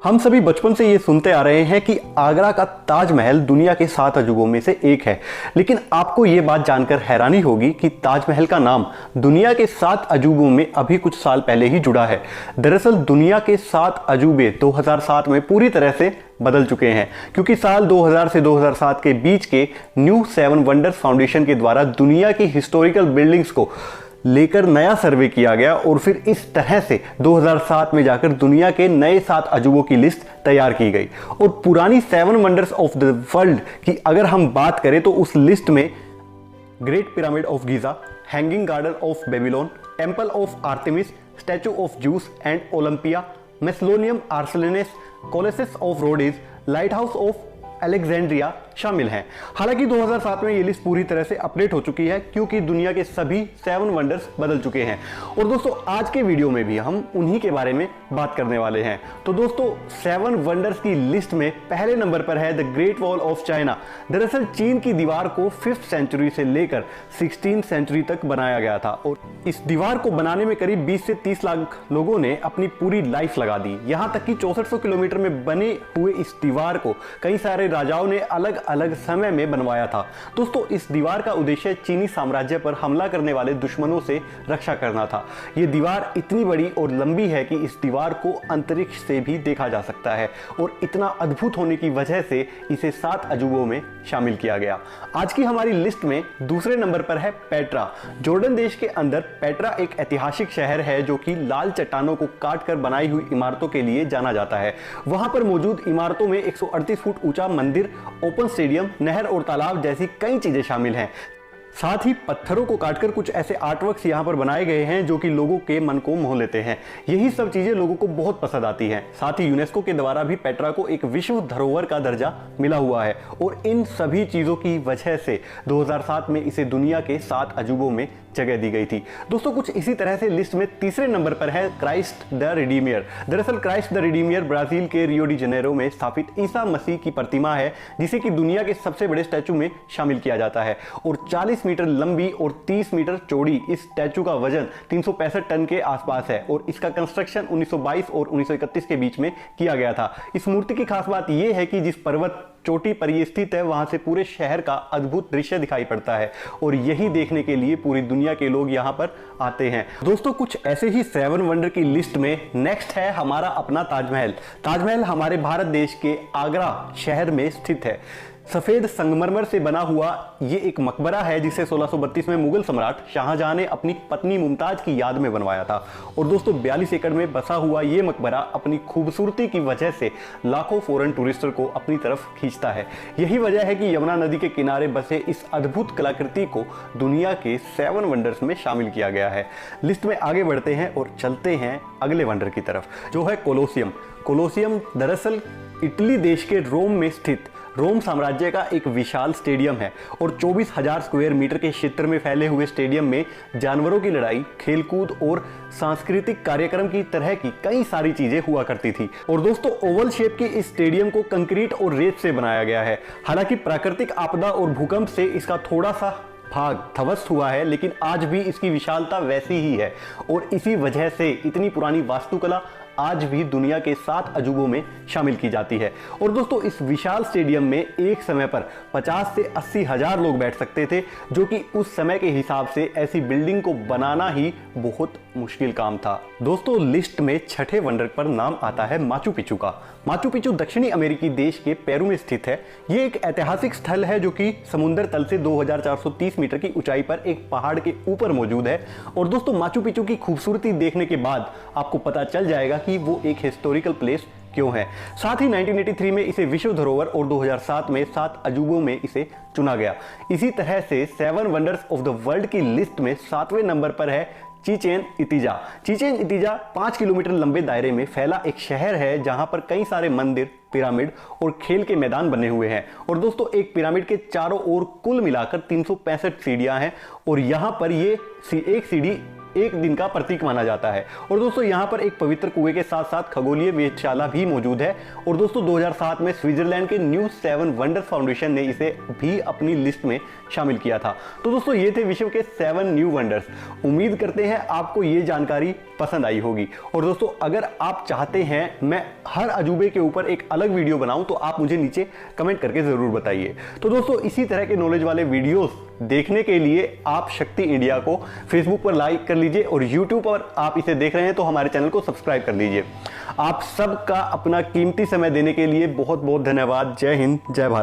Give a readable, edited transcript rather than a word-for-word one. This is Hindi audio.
हम सभी बचपन से ये सुनते आ रहे हैं कि आगरा का ताजमहल दुनिया के 7 अजूबों में से एक है। लेकिन आपको ये बात जानकर हैरानी होगी कि ताजमहल का नाम दुनिया के 7 अजूबों में अभी कुछ साल पहले ही जुड़ा है। दरअसल दुनिया के 7 अजूबे 2007 में पूरी तरह से बदल चुके हैं, क्योंकि साल 2000 से 2007 के बीच के न्यू 7 वंडर्स फाउंडेशन के द्वारा दुनिया की हिस्टोरिकल बिल्डिंग्स को लेकर नया सर्वे किया गया और फिर इस तरह से 2007 में जाकर दुनिया के नए 7 अजूबों की लिस्ट तैयार की गई। और पुरानी 7 वंडर्स ऑफ द वर्ल्ड की अगर हम बात करें तो उस लिस्ट में great pyramid of Giza, hanging garden of Babylon, temple of Artemis, statue of Zeus and Olympia, mausoleum आर्सेलेनस, colossus of Rhodes, lighthouse of Alexandria शामिल हैं। हालांकि 2007 में ये लिस्ट पूरी तरह से अपडेट हो चुकी है, क्योंकि दुनिया के सभी 7 वंडर्स बदल चुके हैं। और दोस्तों आज के वीडियो में भी हम उन्हीं के बारे में बात करने वाले हैं। तो दोस्तों 7 वंडर्स की लिस्ट में पहले नंबर पर है the great wall of China. दरअसल चीन की दीवार को 5th सेंचुरी से लेकर 16th सेंचुरी तक बनाया गया था और इस दीवार को बनाने में करीब 20 से 30 लाख लोगों ने अपनी पूरी लाइफ लगा दी। यहां तक कि 6400 किलोमीटर में बने हुए इस दीवार को कई सारे राजाओं ने अलग अलग समय में बनवाया था। दोस्तों इस दीवार का उद्देश्य चीनी साम्राज्य पर हमला करने वाले दुश्मनों से रक्षा करना था। यह दीवार इतनी बड़ी और लंबी है कि इस दीवार को अंतरिक्ष से भी देखा जा सकता है और इतना अद्भुत होने की वजह से इसे 7 अजूबों में शामिल किया गया। आज की हमारी लिस्ट में दूसरे नंबर पर है पेट्रा। जॉर्डन देश के अंदर पेट्रा एक ऐतिहासिक शहर है जो कि लाल चट्टानों को काटकर बनाई हुई इमारतों के लिए जाना जाता है। वहां पर मौजूद इमारतों में 138 फुट ऊंचा मंदिर, ओपन स्टेडियम, नहर और तालाब जैसी कई चीजें शामिल हैं। साथ ही पत्थरों को काटकर कुछ ऐसे आर्टवर्क्स यहाँ पर बनाए गए हैं जो कि लोगों के मन को मोह लेते हैं। यही सब चीजें लोगों को बहुत पसंद आती हैं। साथ ही यूनेस्को के द्वारा भी पेट्रा को एक विश्व धरोहर का दर्जा मिला हुआ है और इन सभी चीजों की वजह से 2007 में इसे दुनिया के 7 अजूबों में जगह दी गई थी। दोस्तों कुछ इसी तरह से लिस्ट में तीसरे नंबर पर है क्राइस्ट द रिडीमियर। दरअसल क्राइस्ट द रिडीमियर ब्राजील के रियो डी जेनेरो में स्थापित ईसा मसीह की प्रतिमा है, जिसे कि दुनिया के सबसे बड़े स्टैचू में शामिल किया जाता है और 40 मीटर लंबी और 30 मीटर चौड़ी इस स्टैचू का वजन 365 टन के आसपास है और इसका कंस्ट्रक्शन 1922 और 1931 के बीच में किया गया था। इस मूर्ति की खास बात यह है कि जिस पर्वत चोटी पर यह स्थित है वहां से पूरे शहर का अद्भुत दृश्य दिखाई पड़ता है और यही देखने के लिए पूरी दुनिया के लोग यहां पर आते हैं। दोस्तों कुछ ऐसे ही 7 वंडर की लिस्ट में नेक्स्ट है हमारा अपना ताजमहल। ताजमहल हमारे भारत देश के आगरा शहर में स्थित है। सफेद संगमरमर से बना हुआ ये एक मकबरा है जिसे 1632 में मुगल सम्राट शाहजहां ने अपनी पत्नी मुमताज की याद में बनवाया था। और दोस्तों 42 एकड़ में बसा हुआ ये मकबरा अपनी खूबसूरती की वजह से लाखों फॉरेन टूरिस्टर को अपनी तरफ खींचता है। यही वजह है कि यमुना नदी के किनारे बसे इस अद्भुत कलाकृति को दुनिया के 7 वंडर्स में शामिल किया गया है। लिस्ट में आगे बढ़ते हैं और चलते हैं अगले वंडर की तरफ, जो है कोलोसियम। कोलोसियम दरअसल इटली देश के रोम में स्थित रोम साम्राज्य का एक विशाल स्टेडियम है और 24,000 स्क्वायर मीटर के क्षेत्र में फैले हुए स्टेडियम में जानवरों की लड़ाई, खेलकूद और सांस्कृतिक कार्यक्रम की तरह की कई सारी चीजें हुआ करती थी। और दोस्तों ओवल शेप के इस स्टेडियम को कंक्रीट और रेत से बनाया गया है। हालांकि प्राकृतिक आपदा और भूकंप से इसका थोड़ा सा भाग ध्वस्त हुआ है, लेकिन आज भी इसकी विशालता वैसी ही है और इसी वजह से इतनी पुरानी वास्तुकला आज भी दुनिया के 7 अजूबों में शामिल की जाती है। और दोस्तों इस विशाल स्टेडियम में एक समय पर 50 से 80 हजार लोग बैठ सकते थे, जो कि उस समय के हिसाब से ऐसी बिल्डिंग को बनाना ही बहुत मुश्किल काम था। दोस्तों लिस्ट में छठे वंडर पर नाम आता है माचू पिचू का। माचू पिचू दक्षिणी अमेरिकी देश के पेरू में स्थित है। ये एक ऐतिहासिक स्थल है जो कि समुद्र तल से 2430 मीटर की ऊंचाई पर एक पहाड़ के ऊपर मौजूद है। और दोस्तों माचू पिचू की खूबसूरती देखने के बाद आपको पता चल जाएगा कि वो एक हिस्टोरिकल प्लेस क्यों है। साथ ही 1983 में इसे विश्व धरोहर और 2007 में 7 अजूबों में इसे चुना गया। इसी तरह से 7 वंडर्स ऑफ द वर्ल्ड की लिस्ट में 7वें नंबर पर है चिचेन इतिजा। चिचेन इतिजा 5 किलोमीटर लंबे दायरे में फैला एक शहर है जहां पर कई सारे मंदिर, पिरामिड और खेल के मैदान बने हुए हैं। और दोस्तों एक पिरामिड के चारों ओर कुल मिलाकर 365 सीढ़ियां हैं और यहां पर ये एक सीढ़ी एक दिन का प्रतीक माना जाता है। और दोस्तों यहाँ पर एक पवित्र कुएं के साथ साथ खगोलीय वेधशाला भी मौजूद है। और दोस्तों 2007 में स्विट्जरलैंड के न्यू 7 वंडर्स फाउंडेशन ने इसे भी अपनी लिस्ट में शामिल किया था। तो दोस्तों ये थे विश्व के 7 न्यू वंडर्स। उम्मीद करते हैं आपको ये जानकारी पसंद आई होगी। और दोस्तों अगर आप चाहते हैं मैं हर अजूबे के ऊपर एक अलग वीडियो बनाऊं तो आप मुझे नीचे कमेंट करके जरूर बताइए। तो दोस्तों इसी तरह के नॉलेज वाले वीडियोस देखने के लिए आप शक्ति इंडिया को फेसबुक पर लाइक कर लीजिए और यूट्यूब पर आप इसे देख रहे हैं तो हमारे चैनल को सब्सक्राइब कर लीजिए। आप सबका अपना कीमती समय देने के लिए बहुत बहुत धन्यवाद। जय हिंद, जय भारत।